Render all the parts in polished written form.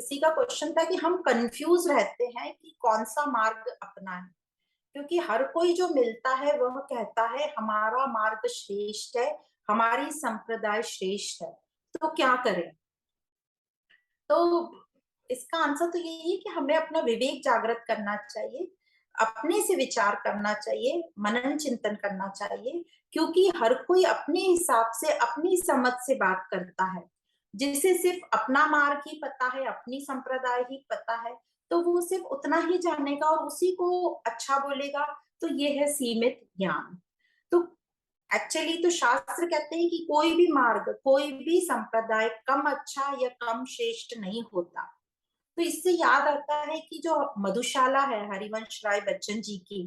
किसी का क्वेश्चन था कि हम कंफ्यूज रहते हैं कि कौन सा मार्ग अपनाएं, क्योंकि हर कोई जो मिलता है वह कहता है हमारा मार्ग श्रेष्ठ है, हमारी संप्रदाय श्रेष्ठ है, तो क्या करें। तो इसका आंसर तो यही है कि हमें अपना विवेक जागृत करना चाहिए, अपने से विचार करना चाहिए, मनन चिंतन करना चाहिए, क्योंकि हर कोई अपने हिसाब से अपनी समझ से बात करता है। जिसे सिर्फ अपना मार्ग ही पता है, अपनी संप्रदाय ही पता है, तो वो सिर्फ उतना ही जानेगा और उसी को अच्छा बोलेगा। तो ये है सीमित ज्ञान। तो एक्चुअली तो शास्त्र कहते हैं कि कोई भी मार्ग, कोई भी संप्रदाय कम अच्छा या कम श्रेष्ठ नहीं होता। तो इससे याद आता है कि जो मधुशाला है हरिवंश राय बच्चन जी की,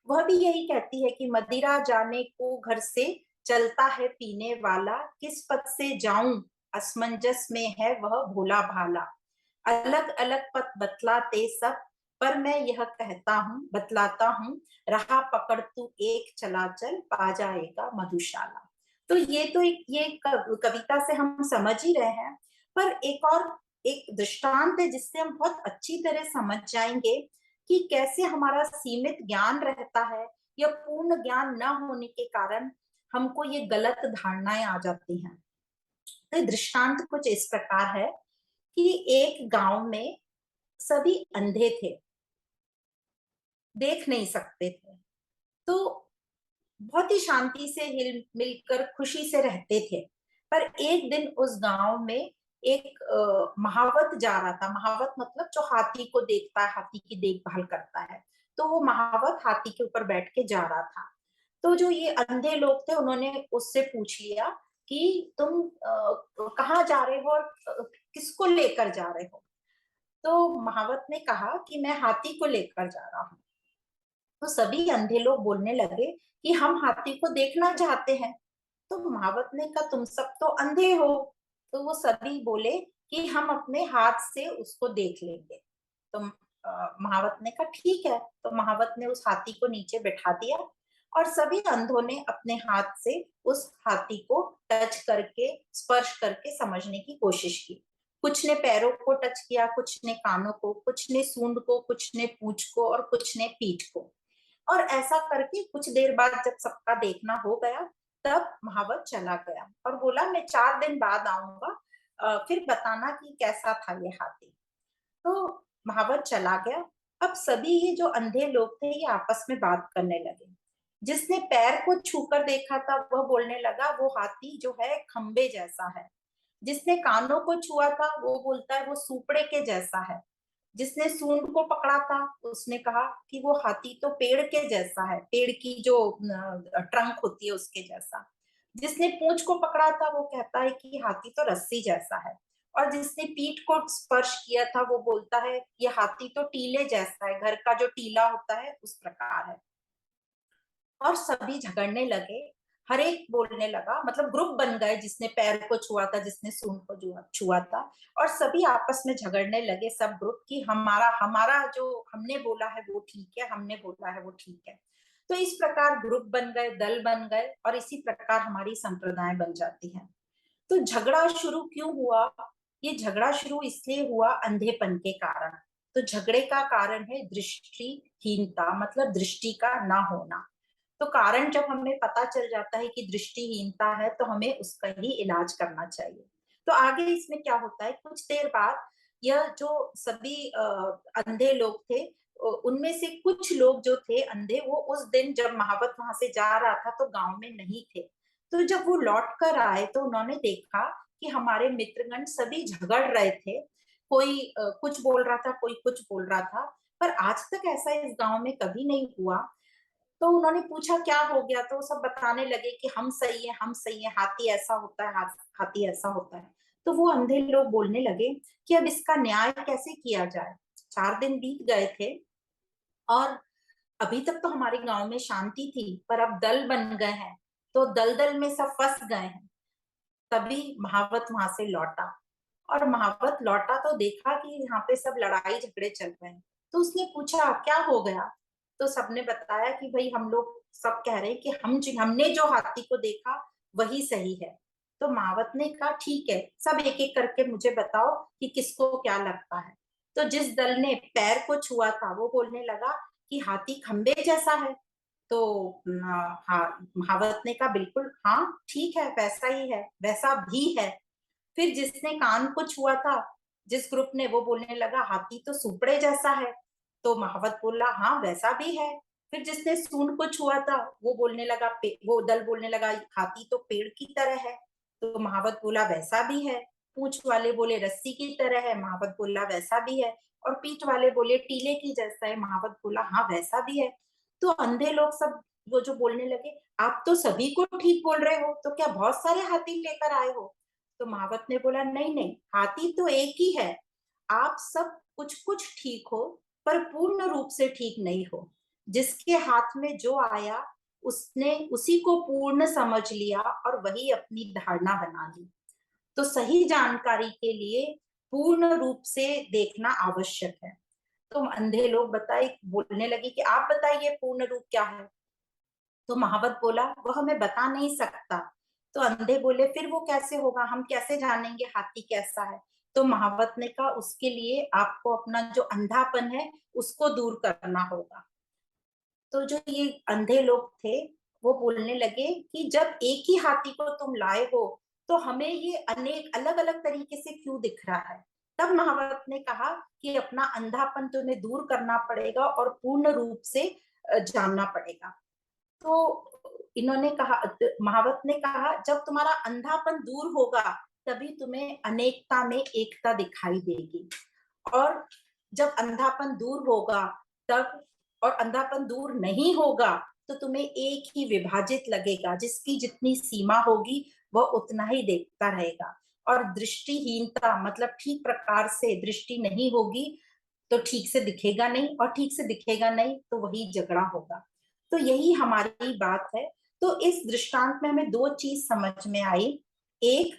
वह भी यही कहती है कि मदिरा जाने को घर से चलता है पीने वाला, किस पथ से जाऊं असमंजस में है वह भोला भाला। अलग अलग पथ बतलाते सब, पर मैं यह कहता हूँ बतलाता हूँ, रहा पकड़ तू एक चला चल पा जाएगा मधुशाला। तो ये तो ये कविता से हम समझ ही रहे हैं, पर एक दृष्टांत है जिससे हम बहुत अच्छी तरह समझ जाएंगे कि कैसे हमारा सीमित ज्ञान रहता है या पूर्ण ज्ञान न होने के कारण हमको ये गलत धारणाएं आ जाती हैं। तो दृष्टांत कुछ इस प्रकार है कि एक गांव में सभी अंधे थे, देख नहीं सकते थे, तो बहुत ही शांति से हिल मिलकर खुशी से रहते थे। पर एक दिन उस गांव में एक महावत जा रहा था। महावत मतलब जो हाथी को देखता है, हाथी की देखभाल करता है। तो वो महावत हाथी के ऊपर बैठ के जा रहा था। तो जो ये अंधे लोग थे उन्होंने उससे पूछ लिया कि तुम कहाँ जा रहे हो और किसको लेकर जा रहे हो। तो महावत ने कहा कि मैं हाथी को लेकर जा रहा हूँ। तो सभी अंधे लोग बोलने लगे कि हम हाथी को देखना चाहते हैं। तो महावत ने कहा तुम सब तो अंधे हो। तो वो सभी बोले कि हम अपने हाथ से उसको देख लेंगे। तो महावत ने कहा ठीक है। तो महावत ने उस हाथी को नीचे बैठा दिया और सभी अंधों ने अपने हाथ से उस हाथी को टच करके, स्पर्श करके समझने की कोशिश की। कुछ ने पैरों को टच किया, कुछ ने कानों को, कुछ ने सूंड को, कुछ ने पूंछ को और कुछ ने पीठ को। और ऐसा करके कुछ देर बाद जब सबका देखना हो गया, तब महावत चला गया और बोला मैं 4 दिन बाद आऊंगा, फिर बताना कि कैसा था ये हाथी। तो महावत चला गया। अब सभी ये जो अंधे लोग थे ये आपस में बात करने लगे। जिसने पैर को छूकर देखा था वह बोलने लगा वो हाथी जो है खंबे जैसा है। जिसने कानों को छुआ था वो बोलता है वो सुपड़े के जैसा है। जिसने सूंड को पकड़ा था उसने कहा कि वो हाथी तो पेड़ के जैसा है, पेड़ की जो ट्रंक होती है उसके जैसा। जिसने पूंछ को पकड़ा था वो कहता है कि हाथी तो रस्सी जैसा है। और जिसने पीठ को स्पर्श किया था वो बोलता है ये हाथी तो टीले जैसा है, घर का जो टीला होता है उस प्रकार है। और सभी झगड़ने लगे। हर एक बोलने लगा, मतलब ग्रुप बन गए, जिसने पैर को छुआ था, जिसने सूंड को छुआ था। और सभी आपस में झगड़ने लगे सब ग्रुप की हमारा हमारा जो हमने बोला है वो ठीक है, हमने बोला है वो ठीक है। तो इस प्रकार ग्रुप बन गए, दल बन गए और इसी प्रकार हमारी संप्रदाय बन जाती है। तो झगड़ा शुरू क्यों हुआ? ये झगड़ा शुरू इसलिए हुआ अंधेपन के कारण। तो झगड़े का कारण है दृष्टिहीनता, मतलब दृष्टि का ना होना। तो कारण जब हमें पता चल जाता है कि दृष्टिहीनता है तो हमें उसका ही इलाज करना चाहिए। तो आगे इसमें क्या होता है, कुछ देर बाद यह जो सभी अंधे लोग थे, उनमें से कुछ लोग जो थे अंधे, वो उस दिन जब महावत वहां से जा रहा था तो गांव में नहीं थे। तो जब वो लौट कर आए तो उन्होंने देखा कि हमारे मित्रगण सभी झगड़ रहे थे। कोई कुछ बोल रहा था, कोई कुछ बोल रहा था, पर आज तक ऐसा इस गांव में कभी नहीं हुआ। तो उन्होंने पूछा क्या हो गया, तो सब बताने लगे कि हम सही है, हम सही है, हाथी ऐसा होता है, हाथी ऐसा होता है। तो वो अंधे लोग बोलने लगे कि अब इसका न्याय कैसे किया जाए। 4 दिन बीत गए थे और अभी तक तो हमारे गांव में शांति थी, पर अब दल बन गए हैं, तो दलदल में सब फंस गए हैं। तभी महावत वहां से लौटा और महावत लौटा तो देखा कि यहाँ पे सब लड़ाई झगड़े चल रहे हैं। तो उसने पूछा क्या हो गया। तो सबने बताया कि भाई हम लोग सब कह रहे हैं कि हमने जो हाथी को देखा वही सही है। तो महावत ने कहा ठीक है, सब एक एक करके मुझे बताओ कि किसको क्या लगता है। तो जिस दल ने पैर को छुआ था वो बोलने लगा कि हाथी खंबे जैसा है। तो हाँ, महावत ने कहा बिल्कुल हाँ ठीक है, वैसा ही है, वैसा भी है। फिर जिसने कान को छुआ था, जिस ग्रुप ने, वो बोलने लगा हाथी तो सुपड़े जैसा है। तो महावत बोला हाँ वैसा भी है। फिर जिसने सूंड को छुआ था, वो बोलने लगा, वो दल बोलने लगा हाथी तो पेड़ की तरह है। तो महावत बोला वैसा भी है। पूंछ वाले बोले रस्सी की तरह है, महावत बोला वैसा भी है। और पीठ वाले बोले टीले की जैसा है, महावत बोला हाँ वैसा भी है। तो अंधे लोग सब वो जो बोलने लगे, आप तो सभी को ठीक बोल रहे हो, तो क्या बहुत सारे हाथी लेकर आए हो? तो महावत ने बोला नहीं नहीं, हाथी तो एक ही है। आप सब कुछ कुछ ठीक हो, पर पूर्ण रूप से ठीक नहीं हो। जिसके हाथ में जो आया, उसने उसी को पूर्ण समझ लिया और वही अपनी धारणा बना ली। तो सही जानकारी के लिए पूर्ण रूप से देखना आवश्यक है। तो अंधे लोग बताए, बोलने लगे कि आप बताइए पूर्ण रूप क्या है। तो महावत बोला वह हमें बता नहीं सकता। तो अंधे बोले फिर वो कैसे होगा, हम कैसे जानेंगे हाथी कैसा है? तो महावत ने कहा उसके लिए आपको अपना जो अंधापन है उसको दूर करना होगा। तो जो ये अंधे लोग थे, वो बोलने लगे कि जब एक ही हाथी को तुम लाए हो, तो हमें ये अनेक अलग अलग तरीके से क्यों दिख रहा है? तब महावत ने कहा कि अपना अंधापन तुम्हें दूर करना पड़ेगा और पूर्ण रूप से जानना पड़ेगा। तो इन्होंने कहा, महावत ने कहा जब तुम्हारा अंधापन दूर होगा, तभी तुम्हें अनेकता में एकता दिखाई देगी। और जब अंधापन दूर होगा तब, और अंधापन दूर नहीं होगा तो तुम्हें एक ही विभाजित लगेगा, जिसकी जितनी सीमा होगी वह उतना ही देखता रहेगा। और दृष्टिहीनता मतलब ठीक प्रकार से दृष्टि नहीं होगी तो ठीक से दिखेगा नहीं, और ठीक से दिखेगा नहीं तो वही झगड़ा होगा। तो यही हमारी बात है। तो इस दृष्टांत में हमें दो चीज समझ में आई। एक,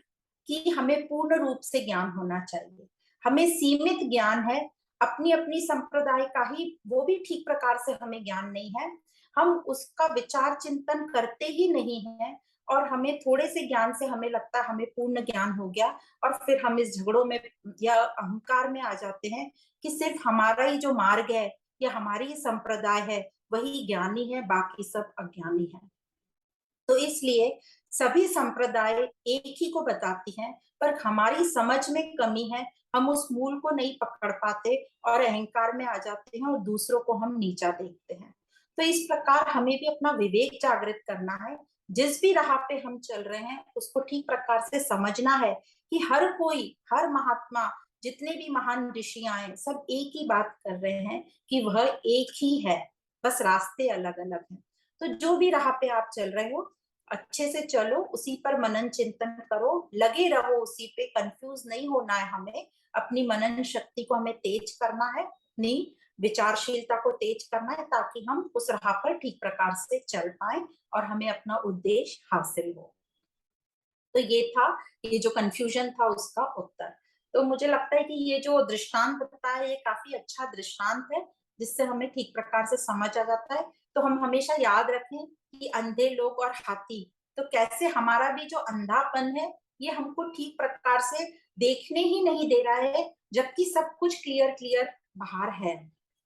कि हमें पूर्ण रूप से ज्ञान होना चाहिए, हमें सीमित ज्ञान है, अपनी अपनी संप्रदाय का ही, वो भी ठीक प्रकार से हमें ज्ञान नहीं है, हम उसका विचार चिंतन करते ही नहीं है, और हमें थोड़े से ज्ञान से हमें लगता है हमें पूर्ण ज्ञान हो गया, और फिर हम इस झगड़ों में या अहंकार में आ जाते हैं कि सिर्फ हमारा ही जो मार्ग है या हमारी ही संप्रदाय है वही ज्ञानी है, बाकी सब अज्ञानी है। तो इसलिए सभी संप्रदाय एक ही को बताती हैं, पर हमारी समझ में कमी है, हम उस मूल को नहीं पकड़ पाते और अहंकार में आ जाते हैं और दूसरों को हम नीचा देखते हैं। तो इस प्रकार हमें भी अपना विवेक जागृत करना है। जिस भी राह पे हम चल रहे हैं उसको ठीक प्रकार से समझना है कि हर कोई, हर महात्मा, जितने भी महान ऋषियां हैं, सब एक ही बात कर रहे हैं कि वह एक ही है, बस रास्ते अलग अलग हैं। तो जो भी राह पे आप चल रहे हो, अच्छे से चलो, उसी पर मनन चिंतन करो, लगे रहो उसी पे, कंफ्यूज नहीं होना है हमें। अपनी मनन शक्ति को हमें तेज करना है, अपनी विचारशीलता को तेज करना है, ताकि हम उस राह पर ठीक प्रकार से चल पाए और हमें अपना उद्देश्य हासिल हो। तो ये था, ये जो कंफ्यूजन था उसका उत्तर। तो मुझे लगता है कि ये जो दृष्टांत बताया है ये काफी अच्छा दृष्टांत है, जिससे हमें ठीक प्रकार से समझ आ जाता है। तो हम हमेशा याद रखें कि अंधे लोग और हाथी, तो कैसे हमारा भी जो अंधापन है ये हमको ठीक प्रकार से देखने ही नहीं दे रहा है, जबकि सब कुछ क्लियर क्लियर बाहर है।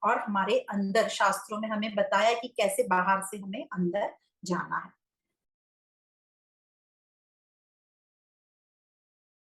और हमारे अंदर शास्त्रों में हमें बताया कि कैसे बाहर से हमें अंदर जाना है।